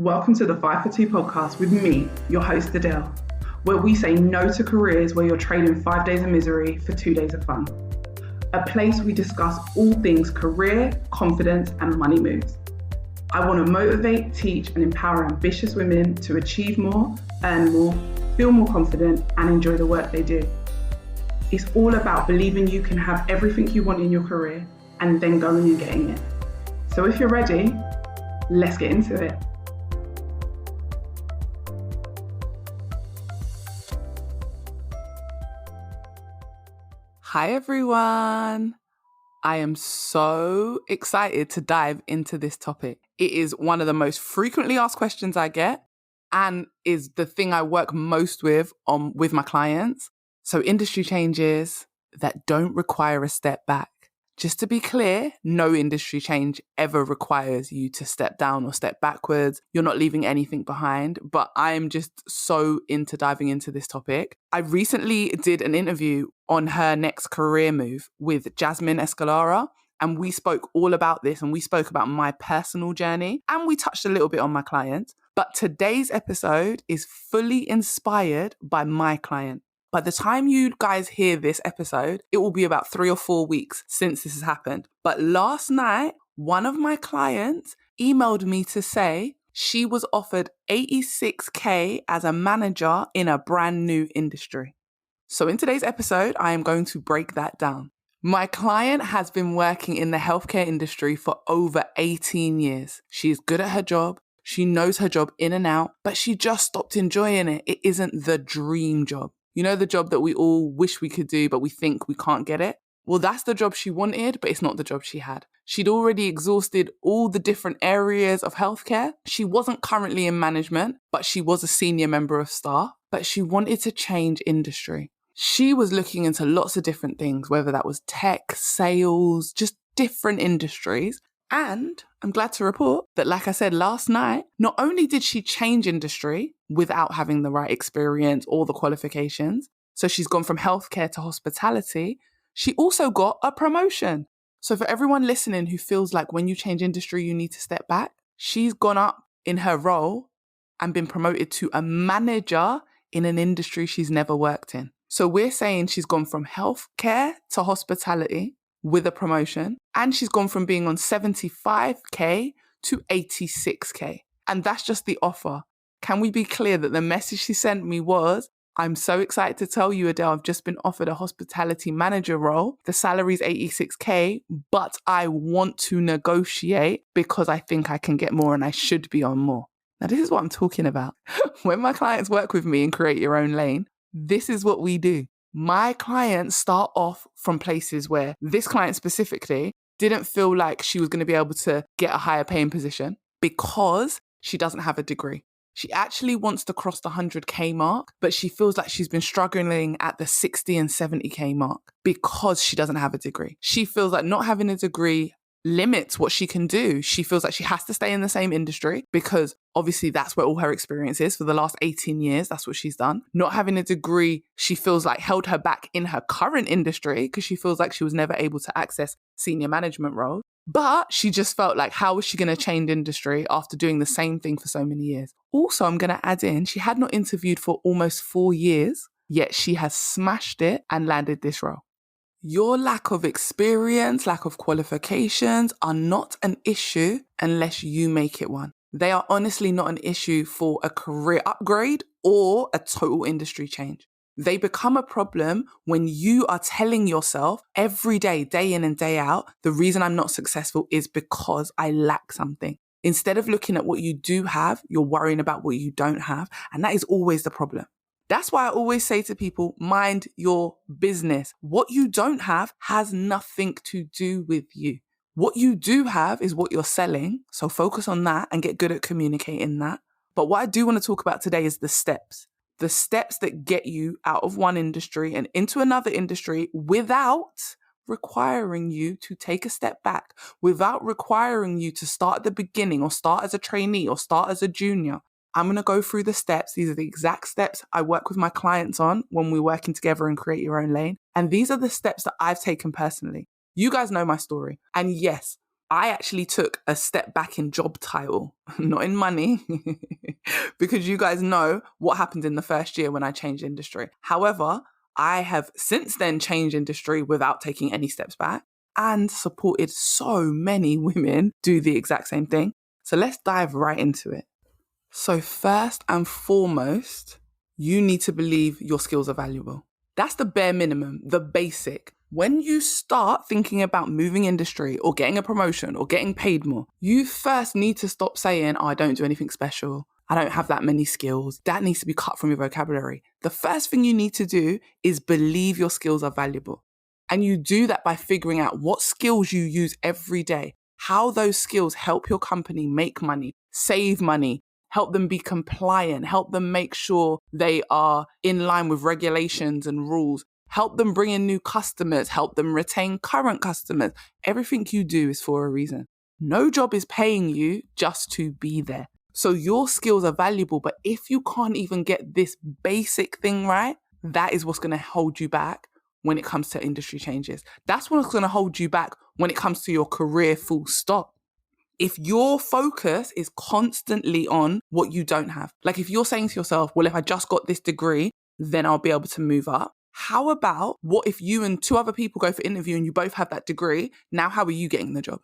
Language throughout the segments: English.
Welcome to the 5 for 2 podcast with me, your host Adele, where we say no to careers where you're trading 5 days of misery for 2 days of fun. A place we discuss all things career, confidence, and money moves. I want to motivate, teach, and empower ambitious women to achieve more, earn more, feel more confident, and enjoy the work they do. It's all about believing you can have everything you want in your career and then going and getting it. So if you're ready, let's get into it. Hi everyone! I am so excited to dive into this topic. It is one of the most frequently asked questions I get and is the thing I work most with my clients. So industry changes that don't require a step back. Just to be clear, no industry change ever requires you to step down or step backwards. You're not leaving anything behind, but I am just so into diving into this topic. I recently did an interview on her next career move with Jasmine Escalara, and we spoke all about this, and we spoke about my personal journey, and we touched a little bit on my client. But today's episode is fully inspired by my client. By the time you guys hear this episode, it will be about 3 or 4 weeks since this has happened. But last night, one of my clients emailed me to say she was offered 86K as a manager in a brand new industry. So in today's episode, I am going to break that down. My client has been working in the healthcare industry for over 18 years. She is good at her job. She knows her job in and out, but she just stopped enjoying it. It isn't the dream job. You know, the job that we all wish we could do, but we think we can't get it? Well, that's the job she wanted, but it's not the job she had. She'd already exhausted all the different areas of healthcare. She wasn't currently in management, but she was a senior member of staff, but she wanted to change industry. She was looking into lots of different things, whether that was tech, sales, just different industries. And I'm glad to report that, like I said last night, not only did she change industry without having the right experience or the qualifications, so she's gone from healthcare to hospitality, she also got a promotion. So for everyone listening who feels like when you change industry, you need to step back, she's gone up in her role and been promoted to a manager in an industry she's never worked in. So we're saying she's gone from healthcare to hospitality with a promotion, and she's gone from being on 75K to 86K. And that's just the offer. Can we be clear that the message she sent me was, I'm so excited to tell you, Adele, I've just been offered a hospitality manager role. The salary's 86K, but I want to negotiate because I think I can get more and I should be on more. Now, this is what I'm talking about. When my clients work with me and create your own lane, this is what we do. My clients start off from places where this client specifically didn't feel like she was going to be able to get a higher paying position because she doesn't have a degree. She actually wants to cross the 100K mark, but she feels like she's been struggling at the 60 and 70K mark because she doesn't have a degree. She feels like not having a degree limits what she can do. She feels like she has to stay in the same industry because obviously that's where all her experience is. For the last 18 years, that's what she's done. Not having a degree, she feels like held her back in her current industry because she feels like she was never able to access senior management roles. But she just felt like, how was she going to change industry after doing the same thing for so many years? Also, I'm going to add in, she had not interviewed for almost 4 years, yet she has smashed it and landed this role. Your lack of experience, lack of qualifications are not an issue unless you make it one. They are honestly not an issue for a career upgrade or a total industry change. They become a problem when you are telling yourself every day, day in and day out, the reason I'm not successful is because I lack something. Instead of looking at what you do have, you're worrying about what you don't have. And that is always the problem. That's why I always say to people, mind your business. What you don't have has nothing to do with you. What you do have is what you're selling. So focus on that and get good at communicating that. But what I do want to talk about today is the steps. The steps that get you out of one industry and into another industry without requiring you to take a step back, without requiring you to start at the beginning or start as a trainee or start as a junior. I'm going to go through the steps. These are the exact steps I work with my clients on when we're working together and create your own lane. And these are the steps that I've taken personally. You guys know my story. And yes, I actually took a step back in job title, not in money, because you guys know what happened in the first year when I changed industry. However, I have since then changed industry without taking any steps back and supported so many women do the exact same thing. So let's dive right into it. So first and foremost, you need to believe your skills are valuable. That's the bare minimum, the basic. When you start thinking about moving industry or getting a promotion or getting paid more, you first need to stop saying, I don't do anything special. I don't have that many skills. That needs to be cut from your vocabulary. The first thing you need to do is believe your skills are valuable. And you do that by figuring out what skills you use every day, how those skills help your company make money, save money, help them be compliant, help them make sure they are in line with regulations and rules, help them bring in new customers, help them retain current customers. Everything you do is for a reason. No job is paying you just to be there. So your skills are valuable, but if you can't even get this basic thing right, that is what's going to hold you back when it comes to industry changes. That's what's going to hold you back when it comes to your career, full stop. If your focus is constantly on what you don't have, like if you're saying to yourself, well, if I just got this degree, then I'll be able to move up. How about what if you and two other people go for interview and you both have that degree? Now, how are you getting the job?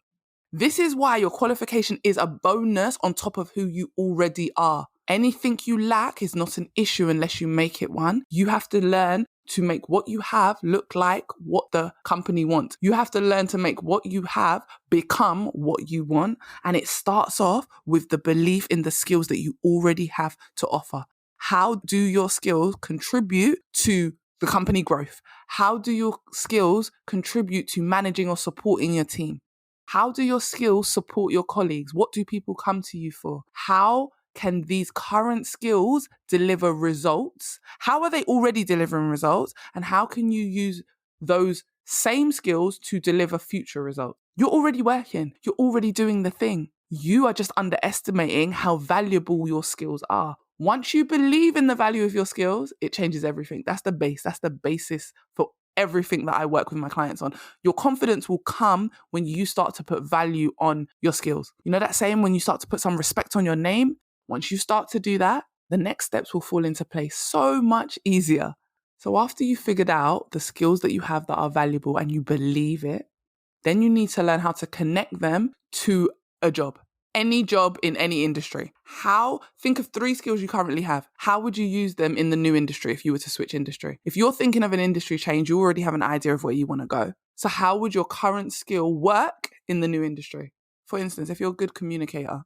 This is why your qualification is a bonus on top of who you already are. Anything you lack is not an issue unless you make it one. You have to learn to make what you have look like what the company wants. You have to learn to make what you have become what you want. And it starts off with the belief in the skills that you already have to offer. How do your skills contribute to the company growth? How do your skills contribute to managing or supporting your team? How do your skills support your colleagues? What do people come to you for? How can these current skills deliver results? How are they already delivering results? And how can you use those same skills to deliver future results? You're already working. You're already doing the thing. You are just underestimating how valuable your skills are. Once you believe in the value of your skills, it changes everything. That's the base. That's the basis for everything that I work with my clients on. Your confidence will come when you start to put value on your skills. You know that saying, when you start to put some respect on your name? Once you start to do that, the next steps will fall into place so much easier. So after you figured out the skills that you have that are valuable and you believe it, then you need to learn how to connect them to a job. Any job in any industry. Think of 3 skills you currently have. How would you use them in the new industry if you were to switch industry? If you're thinking of an industry change, you already have an idea of where you want to go. So how would your current skill work in the new industry? For instance, if you're a good communicator,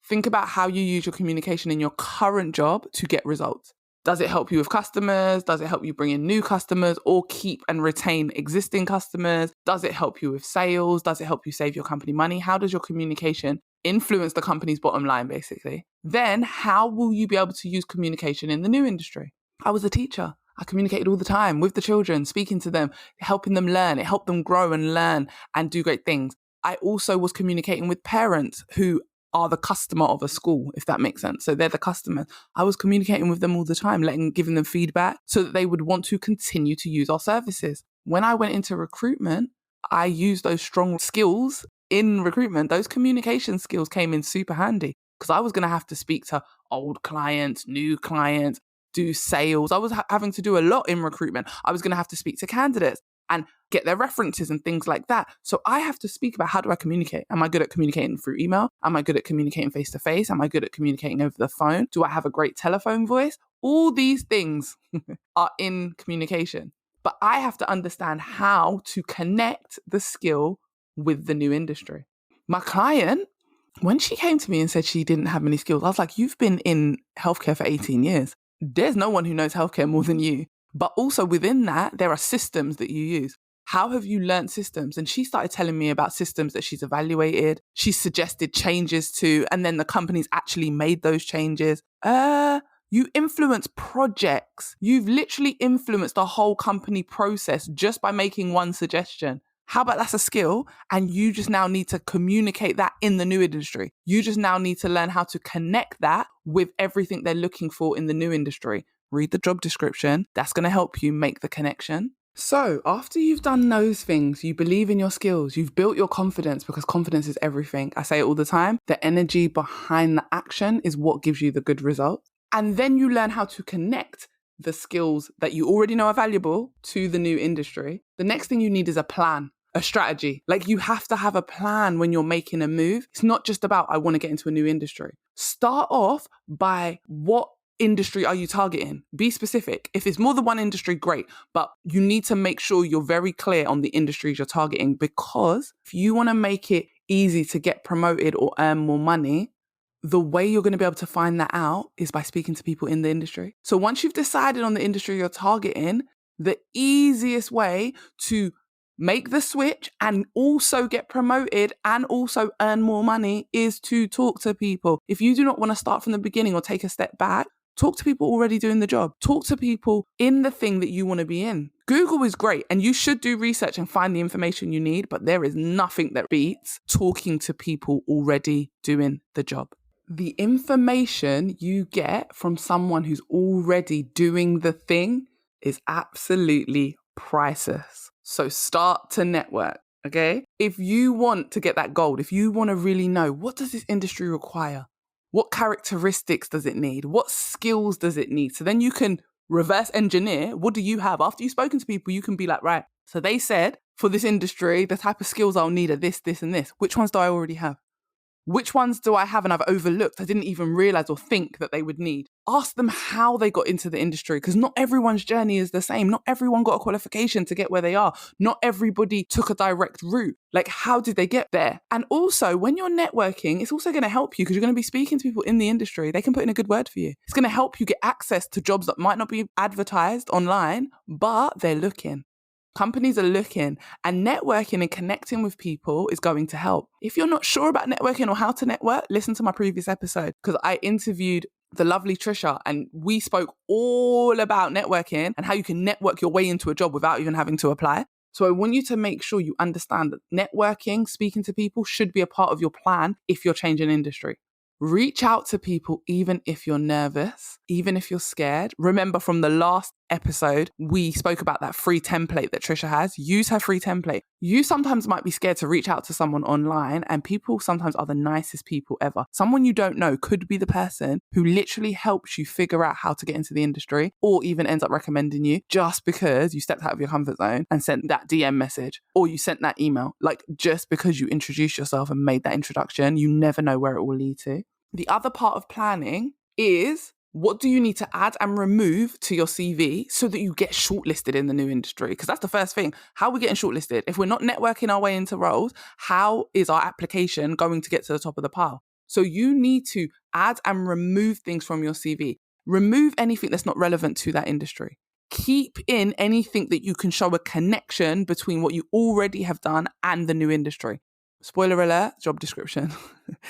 think about how you use your communication in your current job to get results. Does it help you with customers? Does it help you bring in new customers or keep and retain existing customers? Does it help you with sales? Does it help you save your company money? How does your communication influence the company's bottom line, basically? Then how will you be able to use communication in the new industry? I was a teacher. I communicated all the time with the children, speaking to them, helping them learn. It helped them grow and learn and do great things. I also was communicating with parents who are the customer of a school, if that makes sense. So they're the customers. I was communicating with them all the time, giving them feedback so that they would want to continue to use our services. When I went into recruitment, I used those strong skills in recruitment. Those communication skills came in super handy because I was going to have to speak to old clients, new clients, do sales. I was having to do a lot in recruitment. I was going to have to speak to candidates and get their references and things like that. So I have to speak about, how do I communicate? Am I good at communicating through email? Am I good at communicating face to face? Am I good at communicating over the phone? Do I have a great telephone voice? All these things are in communication. But I have to understand how to connect the skill with the new industry. My client, when she came to me and said she didn't have many skills, I was like, you've been in healthcare for 18 years. There's no one who knows healthcare more than you. But also within that, there are systems that you use. How have you learned systems? And she started telling me about systems that she's evaluated, she suggested changes to, and then the company's actually made those changes. You influence projects. You've literally influenced the whole company process just by making one suggestion. How about that's a skill? And you just now need to communicate that in the new industry. You just now need to learn how to connect that with everything they're looking for in the new industry. Read the job description. That's going to help you make the connection. So after you've done those things, you believe in your skills, you've built your confidence, because confidence is everything. I say it all the time. The energy behind the action is what gives you the good results. And then you learn how to connect the skills that you already know are valuable to the new industry. The next thing you need is a plan, a strategy. Like, you have to have a plan when you're making a move. It's not just about, I want to get into a new industry. Start off by what industry are you targeting? Be specific. If it's more than one industry, great. But you need to make sure you're very clear on the industries you're targeting, because if you want to make it easy to get promoted or earn more money, the way you're going to be able to find that out is by speaking to people in the industry. So once you've decided on the industry you're targeting, the easiest way to make the switch and also get promoted and also earn more money is to talk to people. If you do not want to start from the beginning or take a step back, talk to people already doing the job. Talk to people in the thing that you want to be in. Google is great, and you should do research and find the information you need, but there is nothing that beats talking to people already doing the job. The information you get from someone who's already doing the thing is absolutely priceless. So start to network, okay? If you want to get that gold, if you want to really know, what does this industry require? What characteristics does it need? What skills does it need? So then you can reverse engineer. What do you have? After you've spoken to people, you can be like, right, so they said for this industry, the type of skills I'll need are this, this, and this. Which ones do I already have? Which ones do I have and I've overlooked? I didn't even realize or think that they would need. Ask them how they got into the industry, because not everyone's journey is the same. Not everyone got a qualification to get where they are. Not everybody took a direct route. Like, how did they get there? And also, when you're networking, it's also going to help you, because you're going to be speaking to people in the industry. They can put in a good word for you. It's going to help you get access to jobs that might not be advertised online, but they're looking. Companies are looking, and networking and connecting with people is going to help. If you're not sure about networking or how to network, listen to my previous episode, because I interviewed the lovely Trisha and we spoke all about networking and how you can network your way into a job without even having to apply. So I want you to make sure you understand that networking, speaking to people, should be a part of your plan if you're changing industry. Reach out to people even if you're nervous, even if you're scared. Remember, from the last episode, we spoke about that free template that Trisha has. Use her free template. You sometimes might be scared to reach out to someone online, and people sometimes are the nicest people ever. Someone you don't know could be the person who literally helps you figure out how to get into the industry, or even ends up recommending you just because you stepped out of your comfort zone and sent that DM message, or you sent that email. Like, just because you introduced yourself and made that introduction, you never know where it will lead to. The other part of planning is, what do you need to add and remove to your CV so that you get shortlisted in the new industry? Because that's the first thing. How are we getting shortlisted? If we're not networking our way into roles, how is our application going to get to the top of the pile? So you need to add and remove things from your CV. Remove anything that's not relevant to that industry. Keep in anything that you can show a connection between what you already have done and the new industry. Spoiler alert, job description.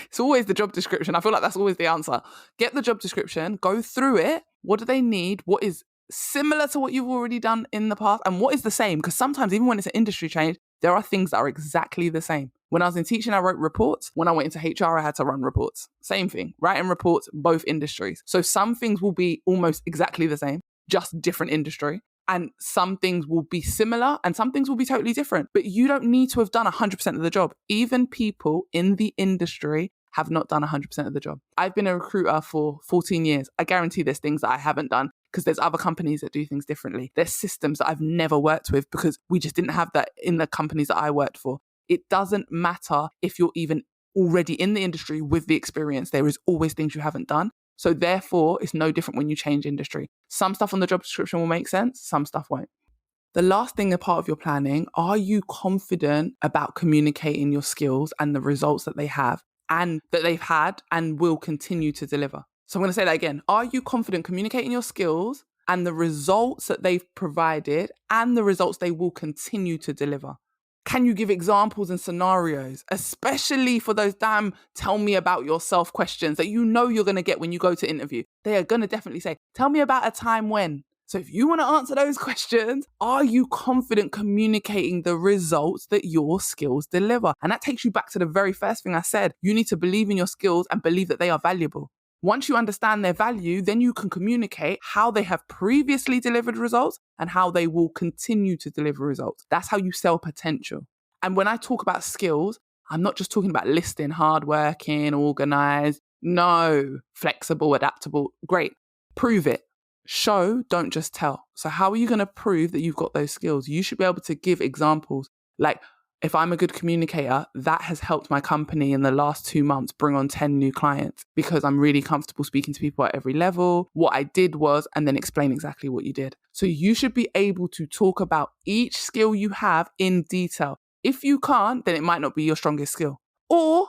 It's always the job description. I feel like that's always the answer. Get the job description, go through it. What do they need? What is similar to what you've already done in the past? And what is the same? Because sometimes, even when it's an industry change, there are things that are exactly the same. When I was in teaching, I wrote reports. When I went into HR, I had to run reports. Same thing, writing reports, both industries. So some things will be almost exactly the same, just different industry. And some things will be similar and some things will be totally different. But you don't need to have done 100% of the job. Even people in the industry have not done 100% of the job. I've been a recruiter for 14 years. I guarantee there's things that I haven't done, because there's other companies that do things differently. There's systems that I've never worked with because we just didn't have that in the companies that I worked for. It doesn't matter if you're even already in the industry with the experience. There is always things you haven't done. So therefore, it's no different when you change industry. Some stuff on the job description will make sense, some stuff won't. The last thing, a part of your planning, are you confident about communicating your skills and the results that they have and that they've had and will continue to deliver? So I'm going to say that again. Are you confident communicating your skills and the results that they've provided and the results they will continue to deliver? Can you give examples and scenarios, especially for those damn tell me about yourself questions that you know you're going to get when you go to interview? They are going to definitely say, tell me about a time when. So if you want to answer those questions, are you confident communicating the results that your skills deliver? And that takes you back to the very first thing I said. You need to believe in your skills and believe that they are valuable. Once you understand their value, then you can communicate how they have previously delivered results and how they will continue to deliver results. That's how you sell potential. And when I talk about skills, I'm not just talking about listing, hardworking, organized. No, flexible, adaptable. Great. Prove it. Show, don't just tell. So how are you going to prove that you've got those skills? You should be able to give examples. Like, if I'm a good communicator, that has helped my company in the last 2 months bring on 10 new clients because I'm really comfortable speaking to people at every level. What I did was, and then explain exactly what you did. So you should be able to talk about each skill you have in detail. If you can't, then it might not be your strongest skill. Or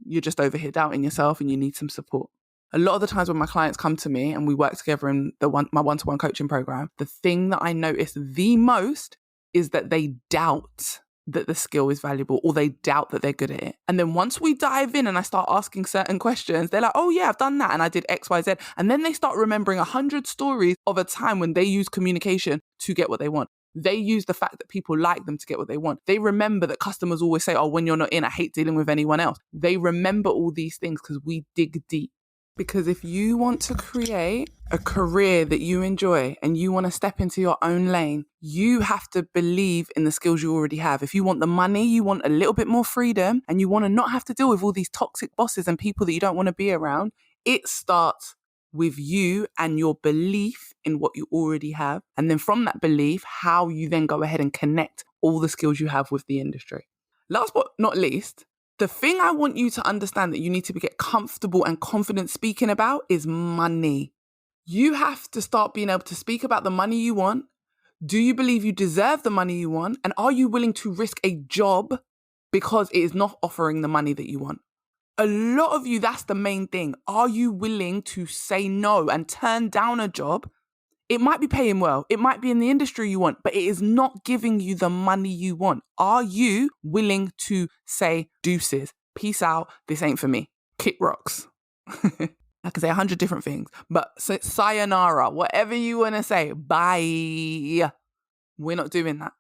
you're just over here doubting yourself and you need some support. A lot of the times when my clients come to me and we work together in my one-to-one coaching program, the thing that I notice the most is that they doubt that the skill is valuable, or they doubt that they're good at it. And then once we dive in and I start asking certain questions, they're like, oh yeah, I've done that and I did X, Y, Z. And then they start remembering 100 stories of a time when they use communication to get what they want. They use the fact that people like them to get what they want. They remember that customers always say, oh, when you're not in, I hate dealing with anyone else. They remember all these things because we dig deep. Because if you want to create a career that you enjoy and you want to step into your own lane, you have to believe in the skills you already have. If you want the money, you want a little bit more freedom, and you want to not have to deal with all these toxic bosses and people that you don't want to be around, it starts with you and your belief in what you already have. And then from that belief, how you then go ahead and connect all the skills you have with the industry. Last but not least, the thing I want you to understand that you need to get comfortable and confident speaking about is money. You have to start being able to speak about the money you want. Do you believe you deserve the money you want? And are you willing to risk a job because it is not offering the money that you want? A lot of you, that's the main thing. Are you willing to say no and turn down a job? It might be paying well. It might be in the industry you want, but it is not giving you the money you want. Are you willing to say deuces? Peace out. This ain't for me. Kick rocks. I can say 100 different things, but sayonara, whatever you want to say, bye. We're not doing that.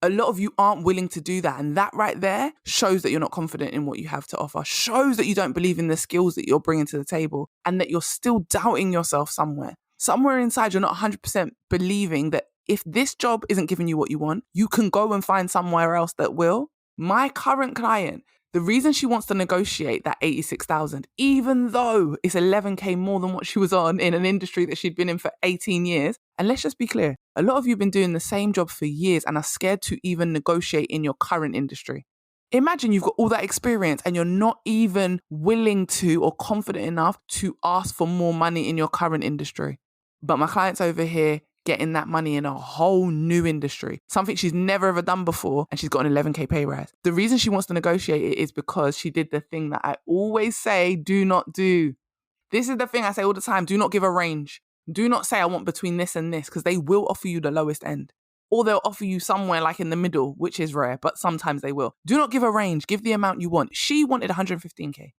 A lot of you aren't willing to do that. And that right there shows that you're not confident in what you have to offer, shows that you don't believe in the skills that you're bringing to the table, and that you're still doubting yourself somewhere. Somewhere inside, you're not 100% believing that if this job isn't giving you what you want, you can go and find somewhere else that will. My current client, the reason she wants to negotiate that 86,000, even though it's 11K more than what she was on in an industry that she'd been in for 18 years. And let's just be clear, a lot of you have been doing the same job for years and are scared to even negotiate in your current industry. Imagine you've got all that experience and you're not even willing to or confident enough to ask for more money in your current industry. But my client's over here getting that money in a whole new industry, something she's never ever done before, and she's got an 11K pay rise. The reason she wants to negotiate it is because she did the thing that I always say, do not do. This is the thing I say all the time, do not give a range. Do not say I want between this and this, because they will offer you the lowest end. Or they'll offer you somewhere like in the middle, which is rare, but sometimes they will. Do not give a range, give the amount you want. She wanted 115K.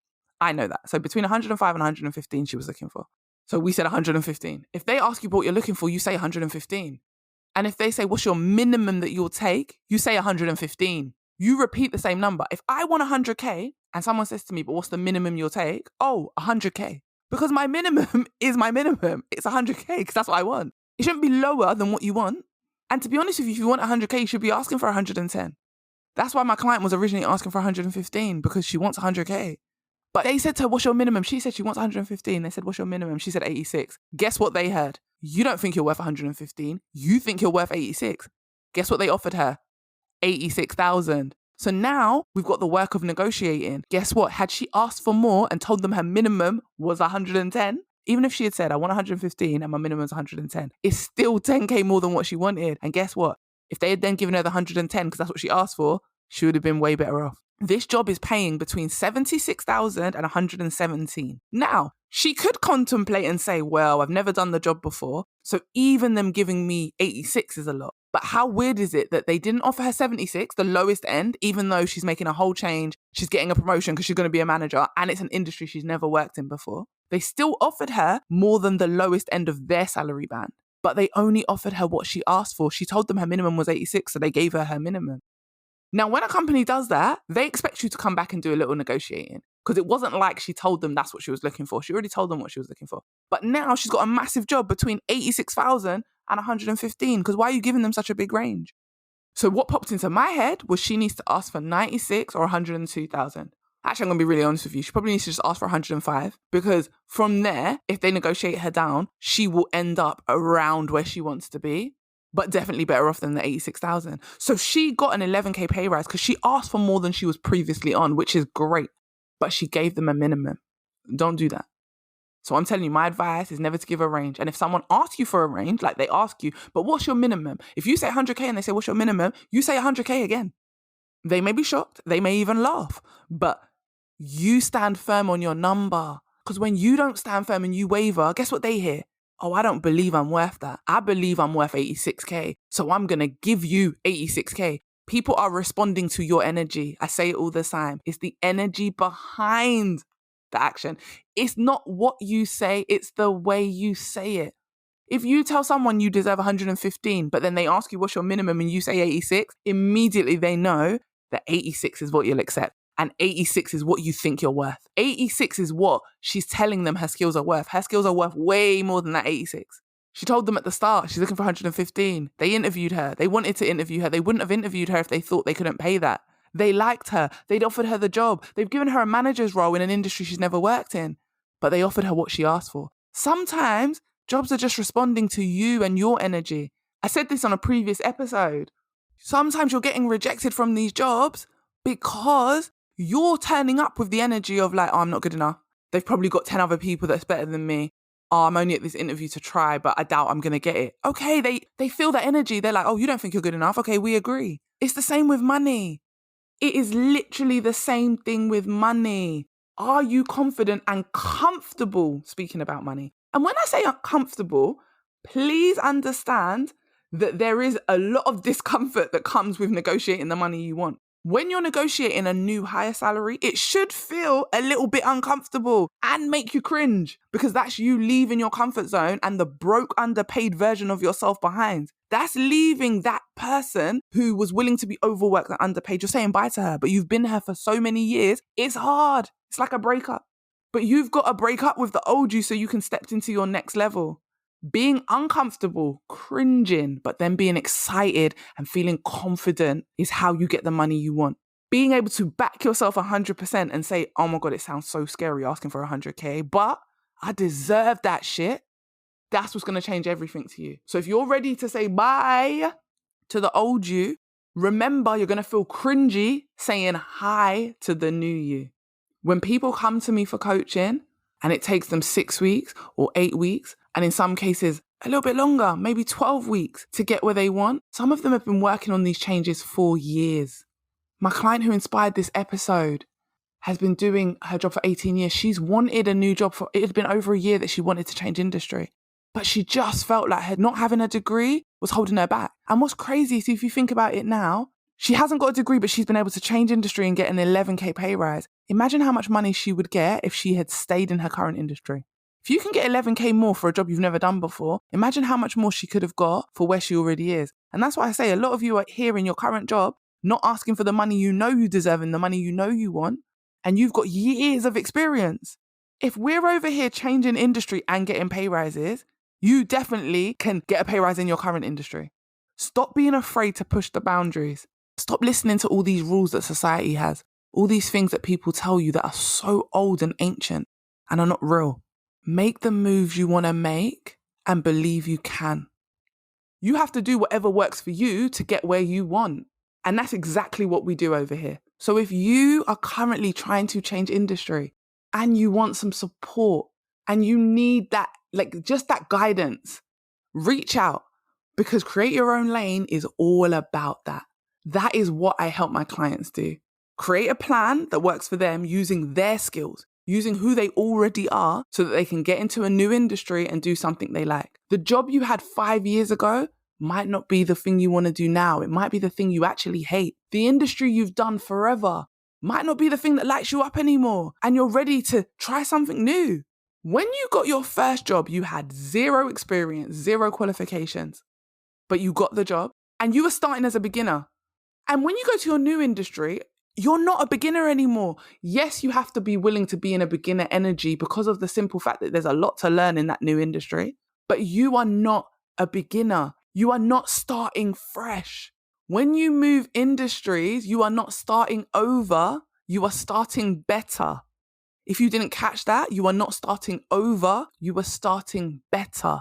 I know that. So between 105 and 115 she was looking for. So we said 115. If they ask you what you're looking for, you say 115. And if they say, what's your minimum that you'll take? You say 115. You repeat the same number. If I want 100K and someone says to me, but what's the minimum you'll take? Oh, 100K. Because my minimum is my minimum. It's 100K because that's what I want. It shouldn't be lower than what you want. And to be honest with you, if you want 100K, you should be asking for 110. That's why my client was originally asking for 115, because she wants 100K. But they said to her, what's your minimum? She said she wants 115. They said, what's your minimum? She said 86. Guess what they heard? You don't think you're worth 115. You think you're worth 86. Guess what they offered her? 86,000. So now we've got the work of negotiating. Guess what? Had she asked for more and told them her minimum was 110, even if she had said, I want 115 and my minimum is 110, it's still 10K more than what she wanted. And guess what? If they had then given her the 110, because that's what she asked for, she would have been way better off. This job is paying between 76,000 and 117. Now, she could contemplate and say, well, I've never done the job before, so even them giving me 86 is a lot. But how weird is it that they didn't offer her 76, the lowest end, even though she's making a whole change, she's getting a promotion because she's going to be a manager, and it's an industry she's never worked in before. They still offered her more than the lowest end of their salary band, but they only offered her what she asked for. She told them her minimum was 86, so they gave her her minimum. Now, when a company does that, they expect you to come back and do a little negotiating, Because it wasn't like she told them that's what she was looking for. She already told them what she was looking for. But now she's got a massive job between 86,000 and 115. Because why are you giving them such a big range? So what popped into my head was she needs to ask for 96 or 102,000. Actually, I'm going to be really honest with you. She probably needs to just ask for 105, because from there, if they negotiate her down, she will end up around where she wants to be, but definitely better off than the 86,000. So she got an 11K pay rise because she asked for more than she was previously on, which is great, but she gave them a minimum. Don't do that. So I'm telling you, my advice is never to give a range. And if someone asks you for a range, like they ask you, but what's your minimum? If you say 100K and they say, what's your minimum? You say 100K again. They may be shocked. They may even laugh. But you stand firm on your number. Because when you don't stand firm and you waver, guess what they hear? Oh, I don't believe I'm worth that. I believe I'm worth 86K. So I'm going to give you 86K. People are responding to your energy. I say it all the time. It's the energy behind the action. It's not what you say, it's the way you say it. If you tell someone you deserve 115, but then they ask you what's your minimum and you say 86, immediately they know that 86 is what you'll accept. And 86 is what you think you're worth. 86 is what she's telling them her skills are worth. Her skills are worth way more than that 86. She told them at the start she's looking for 115. They interviewed her. They wanted to interview her. They wouldn't have interviewed her if they thought they couldn't pay that. They liked her. They'd offered her the job. They've given her a manager's role in an industry she's never worked in. But they offered her what she asked for. Sometimes jobs are just responding to you and your energy. I said this on a previous episode. Sometimes you're getting rejected from these jobs because you're turning up with the energy of like, oh, I'm not good enough. They've probably got 10 other people that's better than me. Oh, I'm only at this interview to try, but I doubt I'm going to get it. Okay, they feel that energy. They're like, oh, you don't think you're good enough? Okay, we agree. It's the same with money. It is literally the same thing with money. Are you confident and comfortable speaking about money? And when I say uncomfortable, please understand that there is a lot of discomfort that comes with negotiating the money you want. When you're negotiating a new higher salary, it should feel a little bit uncomfortable and make you cringe, because that's you leaving your comfort zone and the broke, underpaid version of yourself behind. That's leaving that person who was willing to be overworked and underpaid. You're saying bye to her, but you've been here for so many years. It's hard. It's like a breakup. But you've got to break up with the old you so you can step into your next level. Being uncomfortable, cringing, but then being excited and feeling confident is how you get the money you want. Being able to back yourself 100% and say, oh my God, it sounds so scary asking for 100K, but I deserve that shit. That's what's going to change everything to you. So if you're ready to say bye to the old you, remember you're going to feel cringy saying hi to the new you. When people come to me for coaching and it takes them 6 weeks or 8 weeks, and in some cases, a little bit longer, maybe 12 weeks to get where they want. Some of them have been working on these changes for years. My client who inspired this episode has been doing her job for 18 years. She's wanted a new job it had been over a year that she wanted to change industry. But she just felt like her not having a degree was holding her back. And what's crazy is if you think about it now, she hasn't got a degree, but she's been able to change industry and get an 11K pay rise. Imagine how much money she would get if she had stayed in her current industry. If you can get 11K more for a job you've never done before, imagine how much more she could have got for where she already is. And that's why I say a lot of you are here in your current job, not asking for the money you know you deserve and the money you know you want, and you've got years of experience. If we're over here changing industry and getting pay rises, you definitely can get a pay rise in your current industry. Stop being afraid to push the boundaries. Stop listening to all these rules that society has, all these things that people tell you that are so old and ancient and are not real. Make the moves you want to make and believe you can. You have to do whatever works for you to get where you want. And that's exactly what we do over here. So if you are currently trying to change industry and you want some support and you need that, like just that guidance, reach out, because Create Your Own Lane is all about that. That is what I help my clients do. Create a plan that works for them using their skills, using who they already are so that they can get into a new industry and do something they like. The job you had 5 years ago might not be the thing you want to do now. It might be the thing you actually hate. The industry you've done forever might not be the thing that lights you up anymore, and you're ready to try something new. When you got your first job, you had 0 experience, 0 qualifications, but you got the job and you were starting as a beginner. And when you go to your new industry, you're not a beginner anymore. Yes, you have to be willing to be in a beginner energy because of the simple fact that there's a lot to learn in that new industry, but you are not a beginner. You are not starting fresh. When you move industries, you are not starting over, you are starting better. If you didn't catch that, you are not starting over, you are starting better.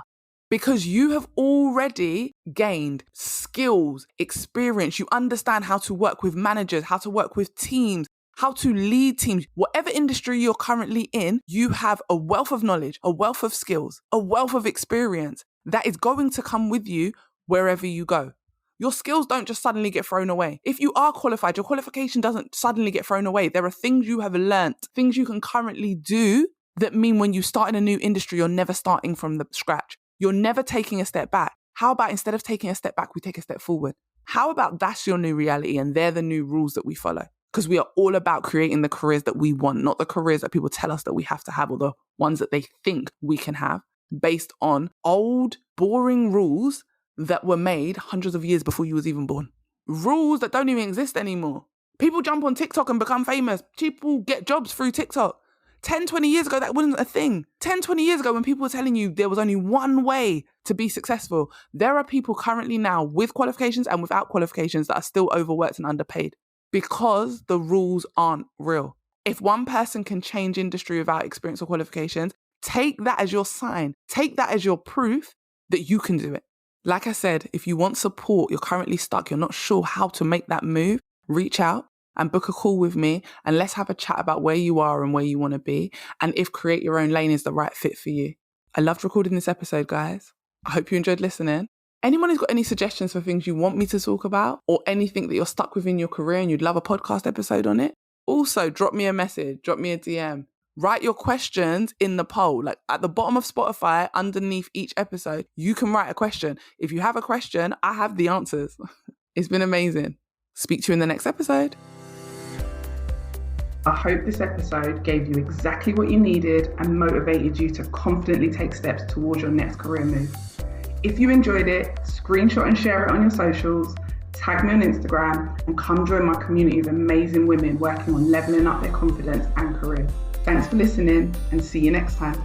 Because you have already gained skills, experience. You understand how to work with managers, how to work with teams, how to lead teams. Whatever industry you're currently in, you have a wealth of knowledge, a wealth of skills, a wealth of experience that is going to come with you wherever you go. Your skills don't just suddenly get thrown away. If you are qualified, your qualification doesn't suddenly get thrown away. There are things you have learnt, things you can currently do that mean when you start in a new industry, you're never starting from the scratch. You're never taking a step back. How about instead of taking a step back, we take a step forward? How about that's your new reality and they're the new rules that we follow? Because we are all about creating the careers that we want, not the careers that people tell us that we have to have or the ones that they think we can have based on old, boring rules that were made hundreds of years before you was even born. Rules that don't even exist anymore. People jump on TikTok and become famous. People get jobs through TikTok. 10, 20 years ago, that wasn't a thing. 10, 20 years ago, when people were telling you there was only one way to be successful, there are people currently now with qualifications and without qualifications that are still overworked and underpaid because the rules aren't real. If one person can change industry without experience or qualifications, take that as your sign. Take that as your proof that you can do it. Like I said, if you want support, you're currently stuck, you're not sure how to make that move, reach out and book a call with me and let's have a chat about where you are and where you want to be and if Create Your Own Lane is the right fit for you. I loved recording this episode, guys. I hope you enjoyed listening. Anyone who's got any suggestions for things you want me to talk about or anything that you're stuck with in your career and you'd love a podcast episode on it, also drop me a message, drop me a DM. Write your questions in the poll. Like at the bottom of Spotify, underneath each episode, you can write a question. If you have a question, I have the answers. It's been amazing. Speak to you in the next episode. I hope this episode gave you exactly what you needed and motivated you to confidently take steps towards your next career move. If you enjoyed it, screenshot and share it on your socials, tag me on Instagram, and come join my community of amazing women working on leveling up their confidence and careers. Thanks for listening and see you next time.